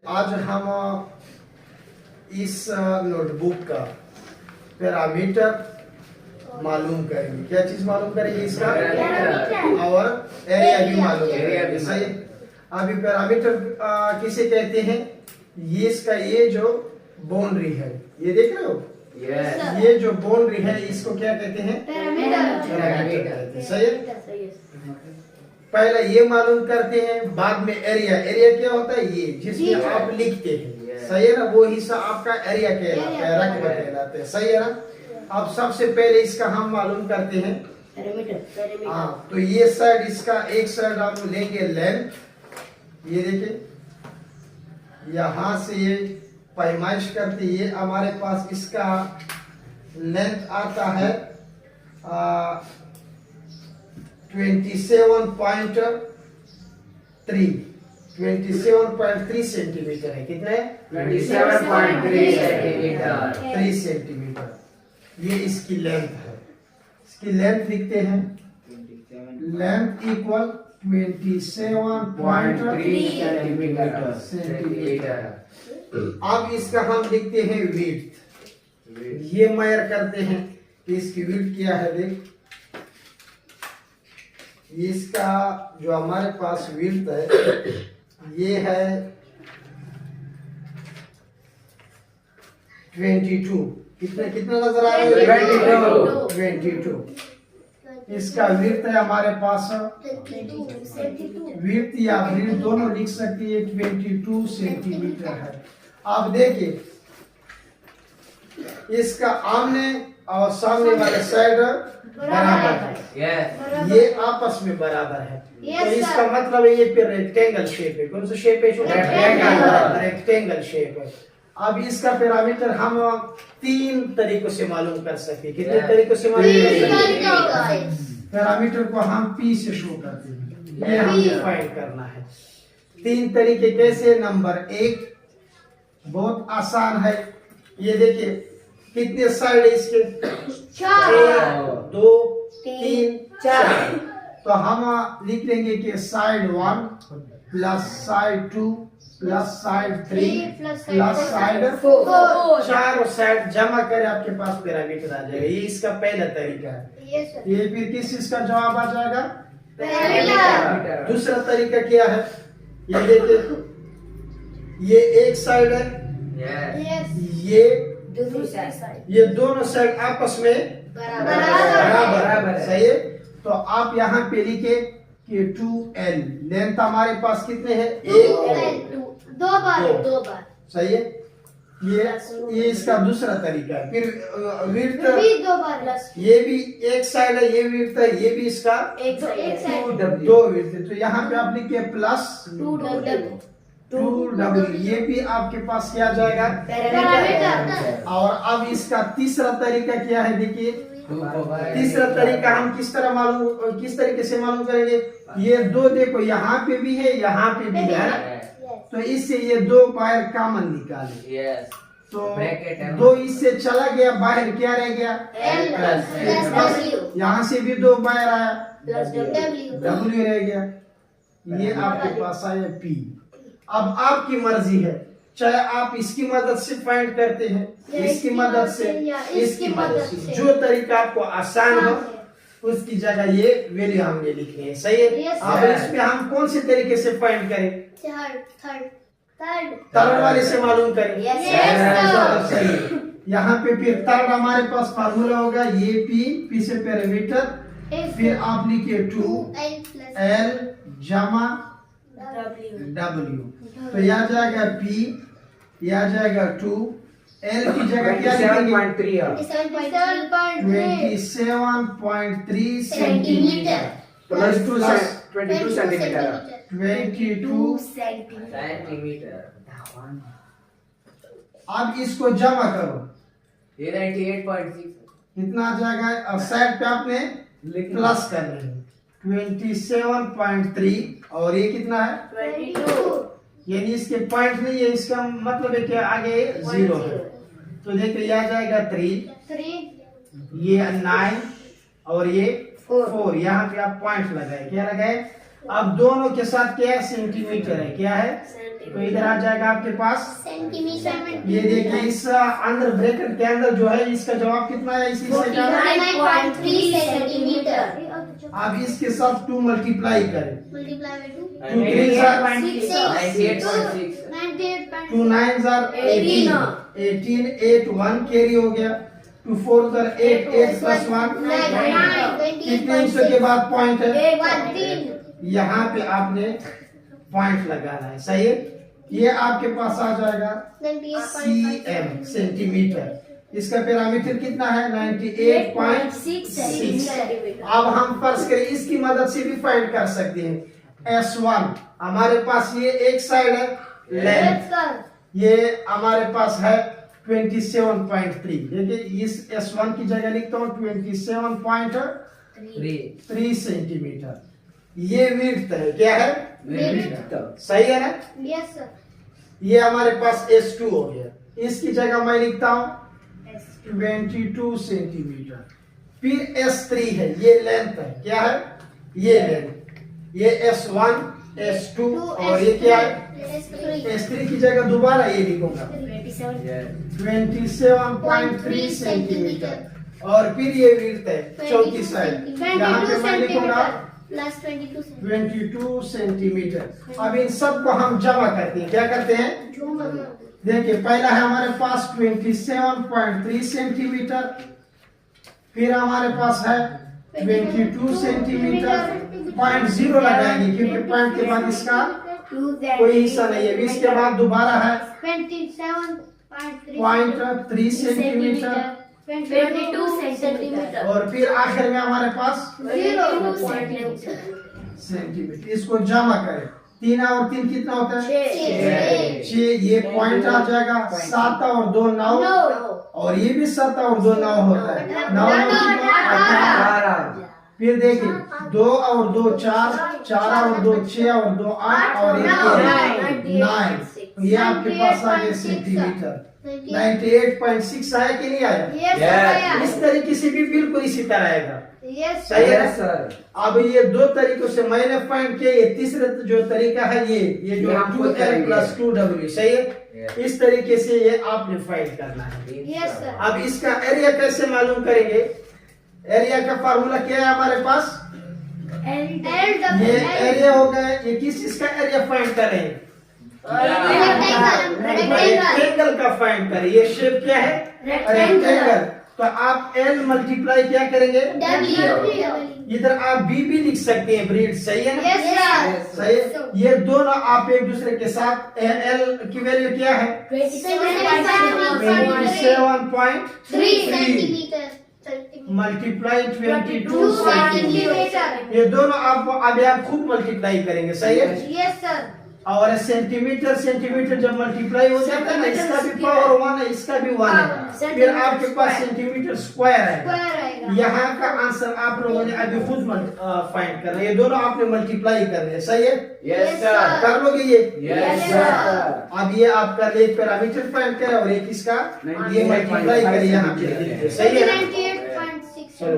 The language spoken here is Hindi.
आज हम इस नोटबुक का पैरामीटर मालूम करेंगे। क्या चीज मालूम करेंगे? इसका और एरिया भी मालूम करेंगे। सही। अभी पैरामीटर किसे कहते हैं? ये इसका ये जो बाउंड्री है, ये देख रहे हो? ये जो बाउंड्री है इसको क्या कहते हैं? पैरामीटर। सही है। पहले ये मालूम करते हैं, बाद में एरिया। एरिया क्या होता है? ये जिसमें आप लिखते हैं। सही है ना? वो हिस्सा आपका एरिया कहलाता है, रकबा कहलाता है। सही है ना? अब सबसे पहले इसका हम मालूम करते हैं पैरामीटर। हाँ, तो ये साइड इसका एक साइड हम लेंगे लेंथ। ये देखिए यहां से ये पैमाइश करते, ये हमारे पास इसका लेंथ आता है 27.3 सेंटीमीटर है। कितना है? 27.3 सेंटीमीटर। 3 सेंटीमीटर ये इसकी लेंथ है। इसकी लेंथ लिखते हैं, लेंथ इक्वल 27.3 सेंटीमीटर। अब इसका हम लिखते हैं विड्थ। ये मेजर करते हैं कि इसकी विड्थ क्या है। देख, इसका जो हमारे पास विड्थ है ये है 22। कितना नजर आ रहा है? 22। इसका विड्थ है हमारे पास, विड्थ या विड्थ दोनों लिख सकते हैं, 22 सेंटीमीटर है। आप देखिए इसका आमने और सामने वाले साइड बराबर है। ये आपस में बराबर है। तो इसका मतलब है ये फिर रेक्टेंगल शेप है। कौन सा शेप है? रेक्टेंगल शेप है। अब इसका पैरामीटर हम 3 तरीकों से मालूम कर सकते हैं। कितने तरीकों से मालूम कर सकते हैं? पैरामीटर को हम P से शो करते हैं। ये हमें फाइंड करना है। 3 तरीके कैसे? नंबर 1 बहुत आसान है। ये देखिए कितने साइड है इसके? 1 2 3 4। तो हम लिख लेंगे कि side 1 plus side 2 plus side 3 plus side 4। चारों साइड जमा करें, आपके पास पैरामीटर आ जाएगा। ये इसका पहला तरीका है। ये फिर किस चीज का जवाब आ जाएगा? पैरामीटर। दूसरा तरीका क्या है? ये देखिए ये एक साइड है, ये दोनों साइड आपस में बराबर है। सही है। तो आप यहाँ पे लिखे कि 2L। लेंथ हमारे पास कितने हैं? 2 बार। सही है। ये इसका दूसरा तरीका है। फिर विड्थ, 2 बार। ये भी एक साइड है, ये विड्थ है, ये भी इसका एक साइड 2 विड्थ है। तो यहाँ पे आप लिखिए प्लस 2W। ये भी आपके पास क्या आ जाएगा? पैरामीटर। और अब इसका तीसरा तरीका क्या है? देखिए तीसरा तरीका हम किस तरीके से मालूम करेंगे? ये 2 देखो यहाँ पे भी है, यहाँ पे भी है। तो इससे ये 2 बाहर कॉमन निकाले। तो 2 इससे चला गया बाहर, क्या रह गया? यहाँ से भी 2 बाहर आया, W रह गया। ये आपके पास आया P। अब आपकी मर्जी है, चाहे आप इसकी मदद से फाइंड करते हैं, इसकी मदद से, इसकी मदद से, जो तरीका आपको आसान हो उसकी जगह ये वैल्यू हमने लिखनी है। सही है। अब इसमें हम कौन से तरीके से फाइंड करें? थर्ड वाले से मालूम करें। सही। यहाँ पे फिर थर्ड हमारे पास फार्मूला होगा, ये P से पैरामीटर, फिर आप लिखिए 2L जमा W। तो यह जाएगा P, यह जाएगा 2, L की जगह क्या लिखेंगे? 27.3 सेंटीमीटर प्लस 22 सेंटीमीटर। 22 सेंटीमीटर। अब इसको जमा करो, ये 98.6 कितना आ जाएगा? और साइड पे आपने प्लस कर लेंगे 27.3 और ये कितना है? 22। यानी इसके पॉइंट नहीं है, इसका मतलब है कि आगे 0 है। तो देखिए ये आ जाएगा 3, ये 9 और ये 4। यहाँ पे आप पॉइंट लगाए, क्या लगाए? अब दोनों के साथ क्या है, सेंटीमीटर है, क्या है, तो इधर आ जाएगा आपके पास सेंटीमीटर। ये देखिए इस अंदर ब्रैकेट के अंदर जो है इसका जवाब कितना है, इसी से क्या है, 49.3 सेंटीमीटर। अब इसके साथ 2 मल्टीप्लाई करें, multiply by 2 2 3 are 98.6 2 9 are 18 18 8 1 carry हो गया, 2 4 are 8 8 plus 1 कितने इंचों के बाद पॉइंट है, यहाँ पे आपने पॉइंट लगाना है, सही है। ये आपके पास आ जाएगा cm सेंटीमीटर, इसका पैरामीटर कितना है 98.6। अब हम फर्ज करें इसकी मदद से भी फाइंड कर सकते हैं। S1 हमारे पास ये एक साइड है लेंथ, ये हमारे पास है 27.3, देखिए इस S1 की जगह लिखता हूँ 27.3 सेंटीमीटर। ये विड्थ है, क्या है, सही है ना। Yes sir. ये हमारे पास S2 हो गया, इसकी जगह मैं लिखता हूँ 22 सेंटीमीटर। फिर S3 है, ये लेंथ है, क्या है, ये लेंथ, ये S1 S2 और ये क्या है S3 की जगह दोबारा ये लिखूंगा 27.3 सेंटीमीटर। और फिर ये विड्थ है चौथी साइड, यहाँ पे मैं लिखूंगा प्लस 22 22 सेंटीमीटर। अब इन सब को हम जमा करते हैं, क्या करते हैं, देखिए पहला है हमारे पास 27.3 सेंटीमीटर, फिर हमारे पास है 22 सेंटीमीटर, पॉइंट 0 लगाएंगे क्योंकि पॉइंट के बाद इसका कोई हिस्सा नहीं है, इसके बाद दोबारा है 27.3 सेंटीमीटर 22 सेंटीमीटर और फिर आखिर में हमारे पास सेंटीमीटर। इसको जमा करें, 3 और 3 कितना होता है 6, ये पॉइंट आ जाएगा, 7 और 2 9 और ये भी 7 और 2 9 होता है, 9 18। फिर देखिए 2 और 2 4, 4 और 2 6 और 2 8 और 1 9, ये आपके पास आ गया सेंटीमीटर। 98.6 आया कि नहीं आया, इस तरीके से भी बिल्कुल इसी तरह आएगा, सही है ना सर। अब ये 2 तरीकों से मैंने फाइंड किया, ये तीसरा जो तरीका है ये जो 2L + 2W, सही है, इस तरीके से ये आपने फाइंड करना है। अब इसका एरिया कैसे मालूम करेंगे, एरिया का फार्मूला क्या है हमारे पास, ये एरिया हो गया, ये किस चीज का एरिया फाइंड करें, रेक्टेंगल का फाइंड करें। ये शेप क्या है, रेक्टेंगल, तो आप L मल्टीप्लाई क्या करेंगे W, इधर आप B भी लिख सकते हैं, ब्रीड, सही है ना, सही है। ये दोनों आप एक दूसरे के साथ, L की वैल्यू क्या है 27.3 मल्टीप्लाई 22 सेंटीमीटर, ये दोनों आपको अभी आप खूब मल्टीप्लाई करेंगे, सही है। और सेंटीमीटर सेंटीमीटर जब मल्टीप्लाई हो जाता है ना, इसका भी पावर 1 है, इसका भी 1 है, फिर आपके पास सेंटीमीटर स्क्वायर है। यहाँ का आंसर आप लोगों ने अभी खुद फाइंड कर रहे हैं, ये दोनों आपने मल्टीप्लाई कर रहे हैं, सही है, यस सर, कर लोगे ये, यस सर। अब ये आपका एक पैरामीटर फाइंड करें और एक इसका ये मल्टीप्लाई करें यहाँ पे, सही है ना। चलो।